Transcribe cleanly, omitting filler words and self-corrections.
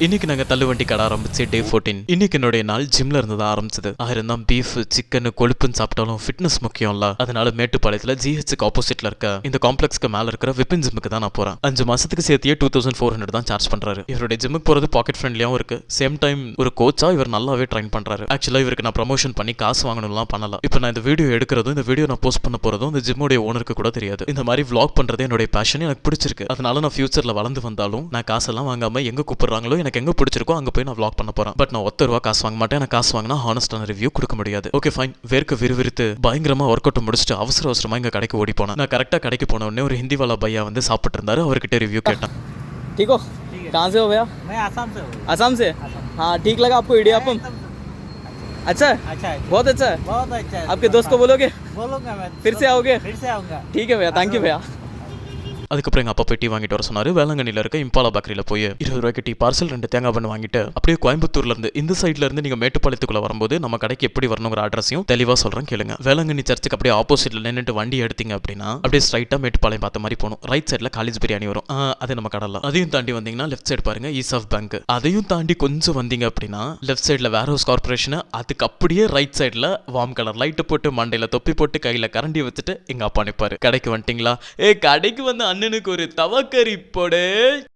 இன்னைக்கு நாங்க தள்ளுவண்டி கடை ஆரம்பிச்சு டே 14. இன்னைக்கு என்னுடைய நாள் ஜிம்ல இருந்து தான் ஆரம்பிச்சது. ஆயிரம் தான் பீஃப் சிக்கன் கொழுப்புன்னு சாப்பிட்டாலும் ஃபிட்னஸ் முக்கியம்ல. அதனால மேட்டுப்பாளையத்துல ஜிஹெச்சுக்கு ஆப்போசிட்ல இருக்க இந்த காம்ப்ளெக்ஸ்க்கு மேல இருக்கிற விப்பின் ஜிம்முக்கு தான் நான் போறேன். 5 மாசத்துக்கு சேர்த்தியே 2400 தான் சார்ஜ் பண்றாரு. இவருடைய ஜிம்முக்கு போறது பாக்கெட் ஃப்ரெண்ட்லியாவும் இருக்கு. சேம் டைம் ஒரு கோச்சா இவர் நல்லாவே ட்ரைன் பண்றாரு. ஆக்சுவலா இவருக்கு நான் ப்ரமோஷன் பண்ணி காசு வாங்கணும்லாம் பண்ணல. இப்போ நான் இந்த வீடியோ எடுக்கிறதும் இந்த வீடியோ நான் போஸ்ட் பண்ண போறதும் இந்த ஜிம்முடைய ஓனருக்கு கூட தெரியாது. இந்த மாதிரி vlog பண்றது என்னுடைய பேஷன், எனக்கு பிடிச்சிருக்கு. அதனால நான் ஃபியூச்சர்ல வளர்ந்து வந்தாலும் நான் காசெல்லாம் வாங்காம எங்க கூப்பிடுறாங்களோ எனக்கு எங்க பிடிச்சிருக்கோ அங்க போய் நான் vlog பண்ண போறேன். பட் நான் ₹1 காசு வாங்க மாட்டேன். நான் காசு வாங்கினா ஹானஸ்டான ரிவ்யூ கொடுக்க முடியாது. Okay fine. வேர்க்க விறுவிறுத்து பயங்கரமா ஒர்க் அவுட் முடிச்சுட்டு அவசரமா இங்க கடைக்கு ஓடி போனேன். நான் கரெக்டா கடைக்கு போன உடனே ஒரு ஹிந்தி வாலா பையா வந்து சாப்பிட்டு இருந்தாரு. அவர்கிட்ட ரிவ்யூ கேட்டேன். ठीक हो? कहाँ से हो भैया? मैं आसाम से हूँ। आसाम से? हाँ, ठीक लगा आपको इडियापम? अच्छा है? अच्छा है, बहुत अच्छा है। बहुत अच्छा है। आपके दोस्त को बोलोगे? बोलूंगा मैं। फिर से आओगे? फिर से आऊंगा। ठीक है भैया, थैंक यू भैया। அதுக்கப்புறம் எங்கள் அப்பா போய் டீ வாங்கிட்டு வர சொன்னார். வேளாங்கண்ணியில் இருக்க இம்பாலா பேக்கரியில் போய் ₹20 டீ பார்சல் 2 தேங்காய் பண்ணு வாங்கிட்டு அப்படியே கோயம்புத்தூர்லேருந்து இந்த சைட்ல இருந்து நீங்கள் மேட்டுப்பாளையத்துக்குள்ள வரும்போது நம்ம கடைக்கு எப்படி வரணுங்கிற அட்ரஸையும் தெளிவாக சொல்கிறேன் கேளுங்க. வேளாங்கண்ணி சர்ச்சுக்கு அப்படியே ஆப்போசிட்ல நின்றுட்டு வண்டி எடுத்தீங்க அப்படின்னா அப்படியே ஸ்ட்ரைட்டாக மேட்டுப்பாளையம் பார்த்த மாதிரி போகணும். ரைட் சைடில் காலேஜ் பிரியாணி வரும். அது நம்ம கடலாம். அதையும் தாண்டி வந்தீங்கன்னா லெஃப்ட் சைடு பாருங்க ஈஸ் ஆஃப் பேங்க். அதையும் தாண்டி கொஞ்சம் வந்தீங்க அப்படின்னா லெஃப்ட் சைடில் வேர் ஹவுஸ் கார்பரேஷன், அதுக்கு அப்படியே ரைட் சைடில் வார்ம் கலர் லைட்டு போட்டு மண்டையில் தொப்பி போட்டு கையில் கரண்டி வச்சுட்டு எங்கள் அப்பா நிற்பாரு. கடைக்கு வந்துட்டீங்களா? கடைக்கு வந்து அண்ணனுக்கு ஒரு தவக்கறி போடு.